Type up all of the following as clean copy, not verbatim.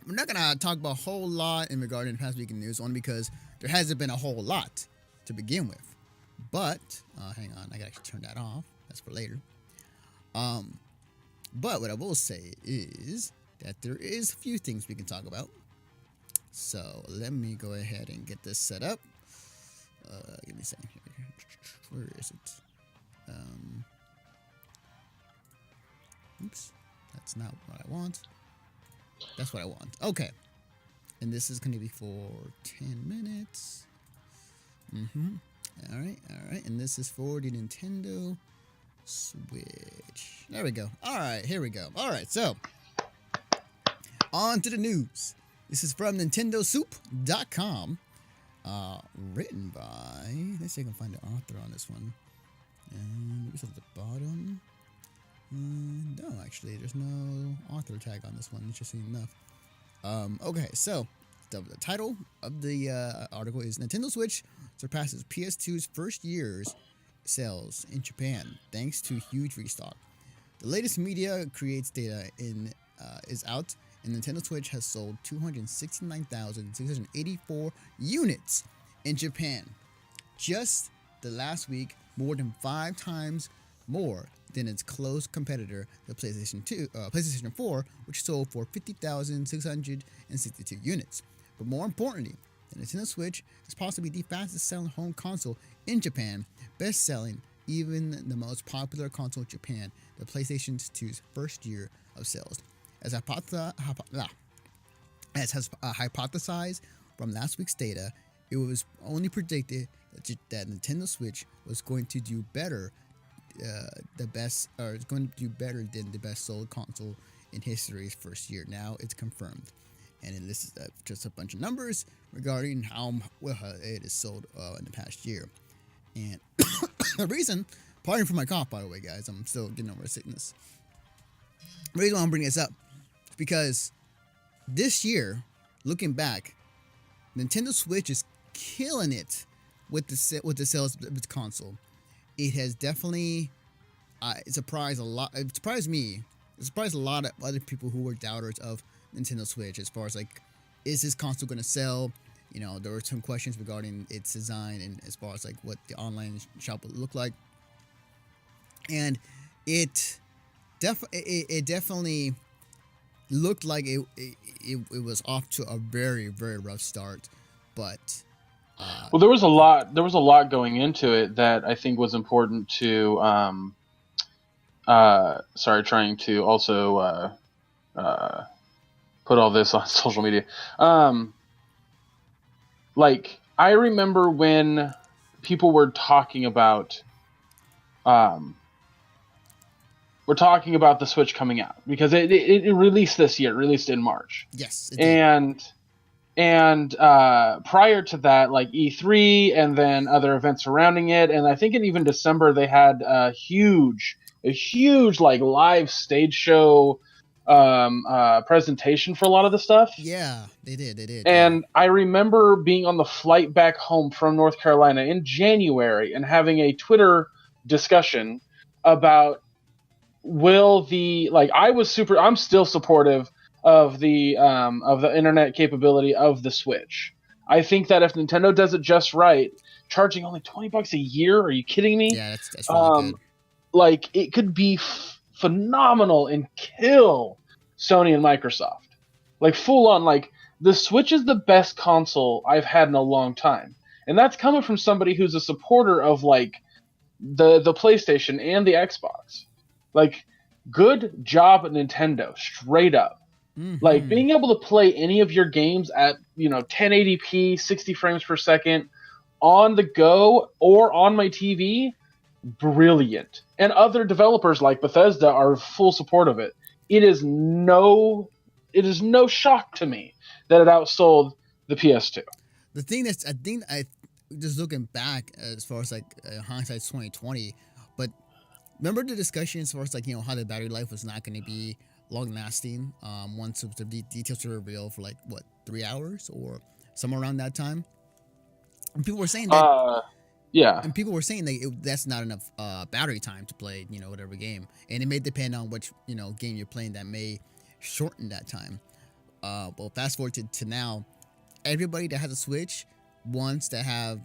we're not gonna talk about a whole lot in regard to the past week in news, only because there hasn't been a whole lot to begin with. But hang on, I gotta actually turn that off. That's for later. Um, but what I will say is that there is a few things we can talk about. So let me go ahead and get this set up. Give me a second here. Where is it? Um, oops, that's not what I want. That's what I want. Okay, and this is going to be for 10 minutes. All right, and this is for the Nintendo Switch. There we go. All right, here we go. All right, so on to the news. This is from NintendoSoup.com. Written by. Let's see if I can find the author on this one. And maybe it's at the bottom. No, actually, there's no author tag on this one, interesting enough. Okay, so the title of the article is Nintendo Switch surpasses PS2's first year's sales in Japan thanks to huge restock. The latest media creates data is out, and Nintendo Switch has sold 269,684 units in Japan. Just the last week, more than 5 times more than its close competitor, the PlayStation 4, which sold for 50,662 units. But more importantly, the Nintendo Switch is possibly the fastest-selling home console in Japan, best-selling even the most popular console in Japan, the PlayStation 2's first year of sales. As has hypothesized from last week's data, it was only predicted that Nintendo Switch was going to do better, it's going to do better than the best sold console in history's first year. Now it's confirmed, and it lists just a bunch of numbers regarding how well it is sold in the past year. And the reason, pardon for my cough, by the way, guys, I'm still getting over sickness. The reason why I'm bringing this up is because this year, looking back, Nintendo Switch is killing it with the sales of its console. It has definitely surprised a lot. It surprised me. It surprised a lot of other people who were doubters of Nintendo Switch as far as like, is this console going to sell? You know, there were some questions regarding its design and as far as like what the online shop would look like. And it definitely looked like it was off to a very, very rough start, but well, there was a lot going into it that I think was important to trying to also put all this on social media. Like, I remember when people were talking about the Switch coming out, because it released this year. It released in March. Yes, it did. And prior to that, like E3 and then other events surrounding it, and I think in even December they had a huge like live stage show presentation for a lot of the stuff. Yeah, they did. And I remember being on the flight back home from North Carolina in January and having a Twitter discussion about I'm still supportive of the internet capability of the Switch. I think that if Nintendo does it just right, charging only $20 a year, are you kidding me? Yeah, that's really good. Like, it could be phenomenal and kill Sony and Microsoft. Like, full on, like, the Switch is the best console I've had in a long time. And that's coming from somebody who's a supporter of, like, the PlayStation and the Xbox. Like, good job, Nintendo, straight up. Mm-hmm. Like, being able to play any of your games at, 1080p, 60 frames per second, on the go or on my TV, brilliant. And other developers like Bethesda are full support of it. It is no shock to me that it outsold the PS2. The thing that's, I think, just looking back as far as like hindsight's 2020, but remember the discussion as far as like, how the battery life was not going to be long lasting once the details were revealed for like 3 hours or somewhere around that time. And people were saying that. Yeah. And people were saying that that's not enough battery time to play, whatever game, and it may depend on which game you're playing that may shorten that time. well, fast forward to now, everybody that has a Switch wants to have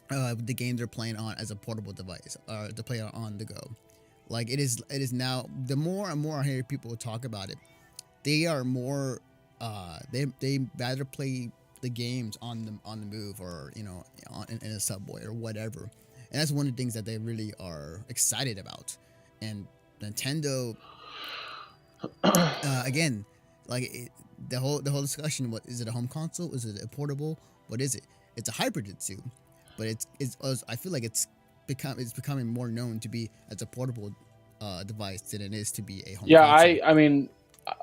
the game they're playing on as a portable device or to play on the go. Like it is now. The more and more I hear people talk about it, they are more. They rather play the games on the move or in a subway or whatever, and that's one of the things that they really are excited about. And Nintendo, again, like the whole discussion. What is it? A home console? Is it a portable? What is it? It's a hybrid of two, but it's I feel like it's becoming more known to be as a portable device than it is to be a home Yeah, console. I mean,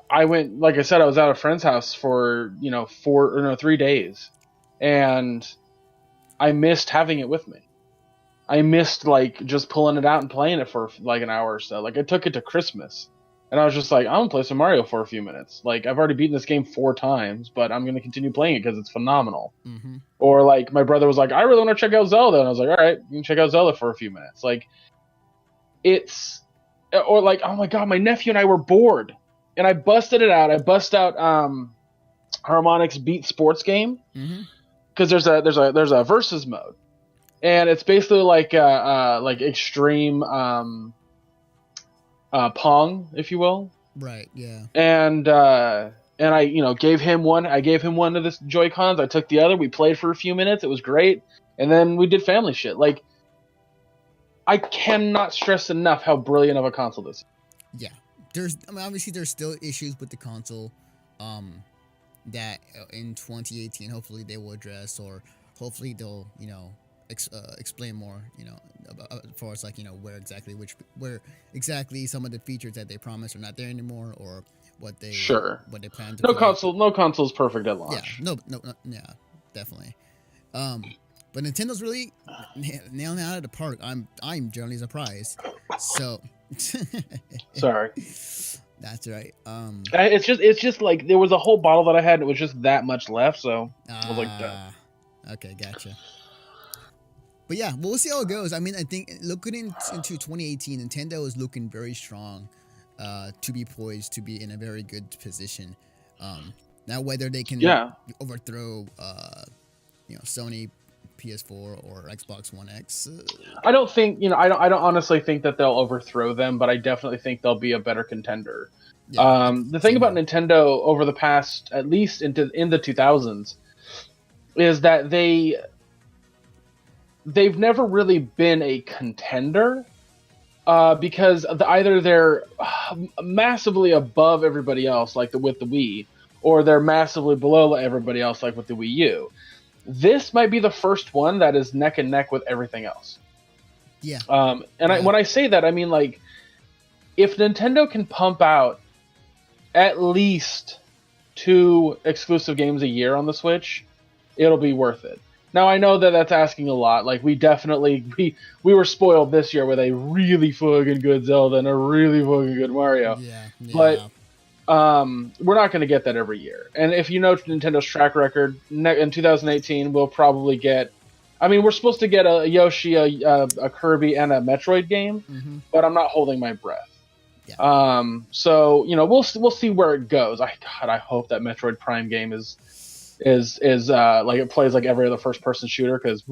I went, like I said, I was at a friend's house for 3 days, and I missed having it with me. I missed like just pulling it out and playing it for like an hour or so. Like I took it to Christmas, and I was just like, I'm gonna play some Mario for a few minutes. Like I've already beaten this game 4 times, but I'm gonna continue playing it because it's phenomenal. Mm-hmm. Or like my brother was like, I really want to check out Zelda, and I was like, all right, you can check out Zelda for a few minutes. Like it's, or like, oh my god, my nephew and I were bored, and I busted it out. I bust out Harmonix Beat Sports game Mm-hmm. because there's a versus mode, and it's basically like extreme Pong, if you will. Right. Yeah. And I gave him one. I gave him one of the Joy Cons. I took the other. We played for a few minutes. It was great, and then we did family shit. Like I cannot stress enough how brilliant of a console this is. Yeah. Obviously there's still issues with the console, that in 2018 hopefully they will address, or hopefully they'll explain more, about, as far as like where exactly some of the features that they promised are not there anymore, or Sure. what they plan to No create. console. No console is perfect at Yeah. launch. No. Yeah. Definitely. But Nintendo's really nailing it out of the park. I'm generally surprised. So. Sorry. That's right. It's just like there was a whole bottle that I had, and it was just that much left. So I was like, duh. Okay, gotcha. But yeah, we'll see how it goes. I mean, I think looking into 2018, Nintendo is looking very strong, to be poised to be in a very good position. Now, whether they can overthrow, Sony PS4 or Xbox One X. I don't think I don't honestly think that they'll overthrow them, but I definitely think they'll be a better contender. Yeah, The thing about Nintendo over the past, at least in the 2000s, is that they've never really been a contender, because either they're massively above everybody else, like with the Wii, or they're massively below everybody else, like with the Wii U. This might be the first one that is neck and neck with everything else. Yeah. When I say that, I mean, like, if Nintendo can pump out at least 2 exclusive games a year on the Switch, it'll be worth it. Now, I know that that's asking a lot. Like, we were spoiled this year with a really fucking good Zelda and a really fucking good Mario. Yeah. But we're not going to get that every year. And if you know Nintendo's track record, in 2018, we'll probably get... I mean, we're supposed to get a Yoshi, a Kirby, and a Metroid game, but I'm not holding my breath. Yeah. So, we'll see where it goes. I hope that Metroid Prime game is like it plays like every other first-person shooter, because...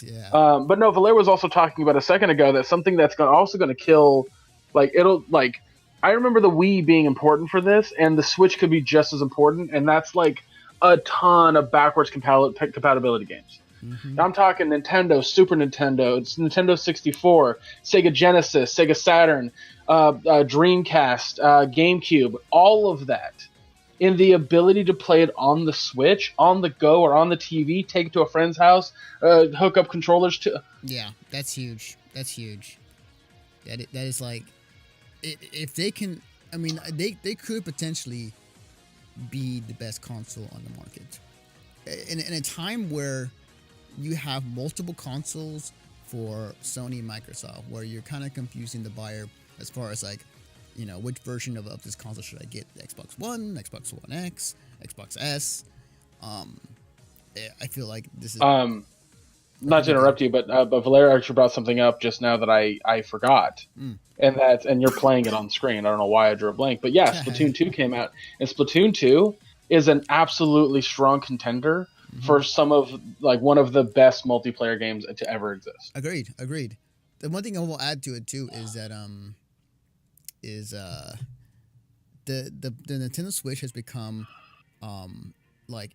Yeah. But no, Valer was also talking about a second ago that something that's also going to kill... Like, it'll... Like, I remember the Wii being important for this, and the Switch could be just as important, and that's like a ton of backwards compatibility games. Now I'm talking Nintendo, Super Nintendo, it's Nintendo 64, Sega Genesis, Sega Saturn, Dreamcast, GameCube, all of that. In the ability to play it on the Switch, on the go, or on the TV, take it to a friend's house, hook up controllers to... Yeah, that's huge. That is like... If they can, I mean, they could potentially be the best console on the market. In a time where you have multiple consoles for Sony and Microsoft, where you're kind of confusing the buyer as far as like, which version of this console should I get? The Xbox One, Xbox One X, Xbox S. I feel like this is... not to interrupt you, but Valera actually brought something up just now that I forgot, and you're playing it on screen. I don't know why I drew a blank, but yeah, Splatoon 2 came out, and Splatoon 2 is an absolutely strong contender for some of like one of the best multiplayer games to ever exist. Agreed. The one thing I will add to it too is that is the Nintendo Switch has become like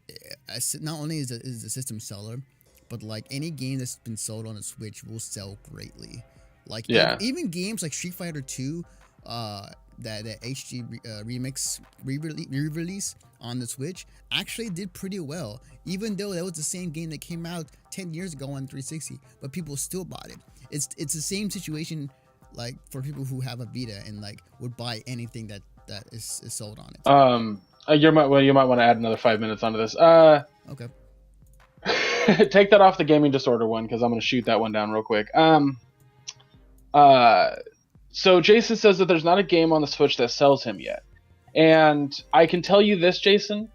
not only is the system seller, but like any game that's been sold on a Switch will sell greatly. Like even games like Street Fighter 2, that HD remix re-release on the Switch actually did pretty well, even though that was the same game that came out 10 years ago on 360, but people still bought it. It's the same situation like for people who have a Vita and like would buy anything that is sold on it. You might want to add another 5 minutes onto this. Okay. Take that off the gaming disorder one because I'm going to shoot that one down real quick. So Jason says that there's not a game on the Switch that sells him yet, and I can tell you this, Jason,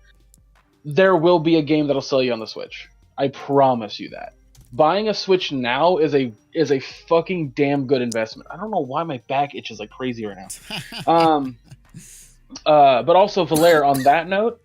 there will be a game that'll sell you on the Switch. I promise you that. Buying a Switch now is a fucking damn good investment. I don't know why my back itches like crazy right now. But also, Valer, on that note,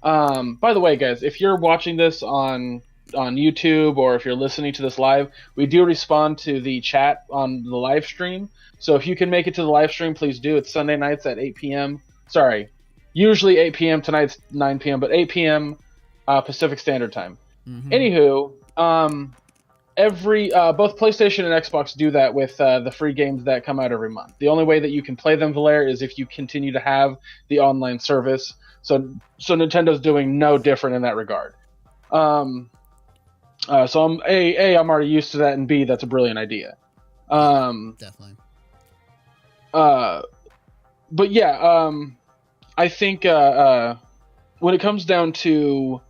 by the way, guys, if you're watching this on YouTube or if you're listening to this live, we do respond to the chat on the live stream. So if you can make it to the live stream, please do. It's Sunday nights at 8 p.m. Sorry, usually 8 p.m. Tonight's 9 p.m., but 8 p.m. Pacific Standard Time. Anywho, both PlayStation and Xbox do that with the free games that come out every month. The only way that you can play them, Valer, is if you continue to have the online service. So Nintendo's doing no different in that regard. So I'm I'm already used to that, and B, that's a brilliant idea. Definitely. But yeah, I think when it comes down to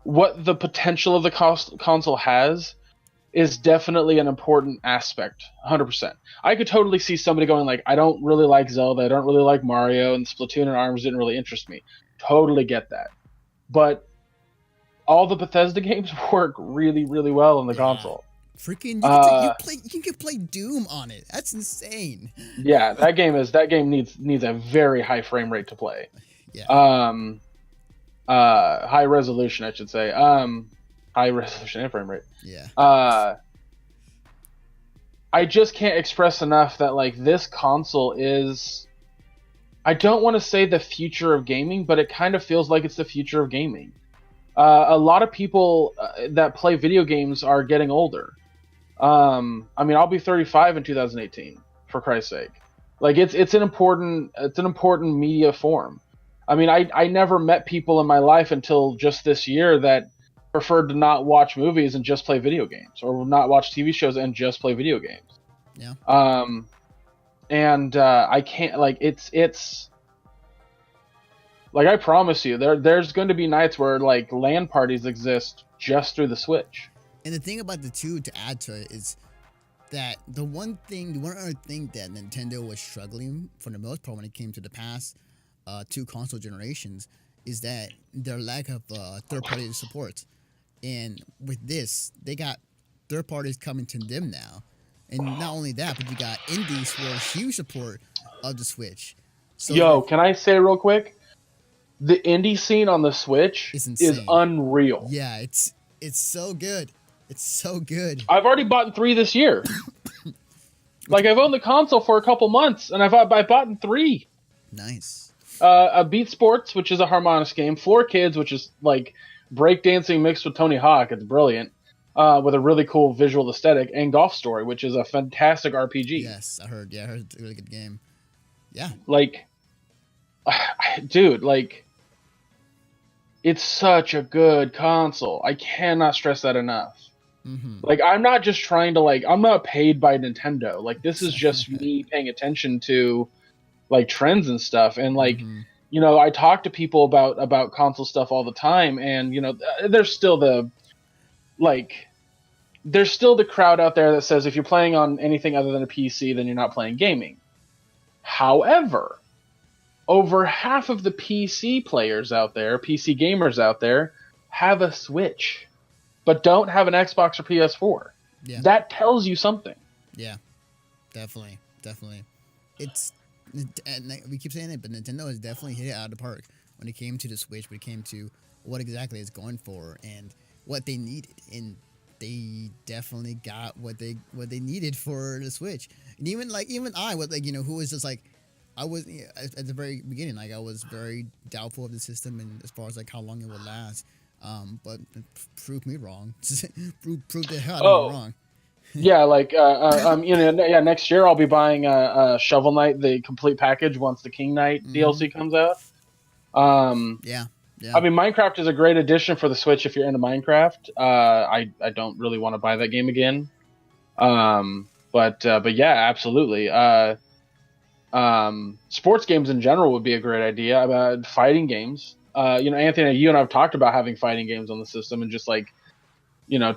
what the potential of the console has, is definitely an important aspect, 100%. I could totally see somebody going like, I don't really like Zelda, I don't really like Mario, and Splatoon and ARMS didn't really interest me. Totally get that. But all the Bethesda games work really, really well on the console. Freaking, you can play Doom on it. That's insane. Yeah, that game needs a very high frame rate to play. Yeah. High resolution, I should say. High resolution and frame rate. Yeah. I just can't express enough that like this console is, I don't want to say the future of gaming, but it kind of feels like it's the future of gaming. A lot of people that play video games are getting older. I mean, I'll be 35 in 2018, for Christ's sake. Like it's an important media form. I mean, I never met people in my life until just this year that preferred to not watch movies and just play video games, or not watch TV shows and just play video games. Yeah. I can't, like, it's like, I promise you, there's going to be nights where like LAN parties exist just through the Switch. And the thing about the two, to add to it, is that the one other thing that Nintendo was struggling for the most part when it came to the past two console generations is that their lack of third-party support. And with this, they got third parties coming to them now. And not only that, but you got indies for a huge support of the Switch. So can I say real quick? The indie scene on the Switch is unreal. Yeah, it's so good. It's so good. I've already bought 3 this year. Like, I've owned the console for a couple months, and I bought 3. Nice. Beat Sports, which is a Harmonix game. Floor Kids, which is like breakdancing mixed with Tony Hawk. It's brilliant. With a really cool visual aesthetic. And Golf Story, which is a fantastic RPG. Yes, I heard it's a really good game. Yeah. Like, dude, like, it's such a good console. I cannot stress that enough. Mm-hmm. Like, I'm not just trying to, like, I'm not paid by Nintendo. Like, this is just me paying attention to, like, trends and stuff. And, like, you know, I talk to people about console stuff all the time. And, you know, there's still the crowd out there that says if you're playing on anything other than a PC, then you're not playing gaming. However, over half of the PC players out there, PC gamers out there, have a Switch. but don't have an Xbox or PS4. Yeah. That tells you something. Yeah. Definitely. It's and we keep saying it, but Nintendo has definitely hit it out of the park when it came to the Switch. When it came to what exactly it's going for and what they needed, and they definitely got what they needed for the Switch. And even I was who was just like I was at the very beginning, like I was very doubtful of the system and as far as like how long it would last. But proved me wrong. Proved the hell out of me wrong. Yeah, next year I'll be buying Shovel Knight, the complete package, once the King Knight DLC comes out. Yeah. I mean, Minecraft is a great addition for the Switch if you're into Minecraft. I don't really want to buy that game again. But yeah, absolutely. Sports games in general would be a great idea. About fighting games. Anthony, you and I have talked about having fighting games on the system and just like,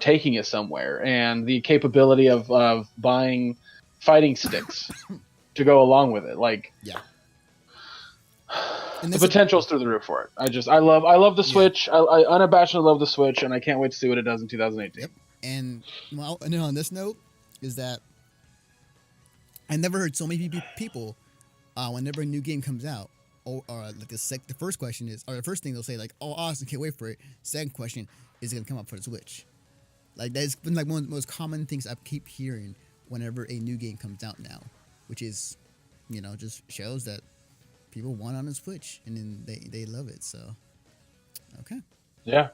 taking it somewhere, and the capability of buying fighting sticks to go along with it. Like, yeah. The potential's through the roof for it. I love the Switch. I unabashedly love the Switch, and I can't wait to see what it does in 2018. Yep. And on this note is that I never heard so many people whenever a new game comes out, or like the first question is, or the first thing they'll say like, "Oh, awesome, can't wait for it." Second question is it gonna come out for the Switch? Like that's been like one of the most common things I keep hearing whenever a new game comes out now, which is, just shows that people want on the Switch and then they love it. So, okay. Yeah.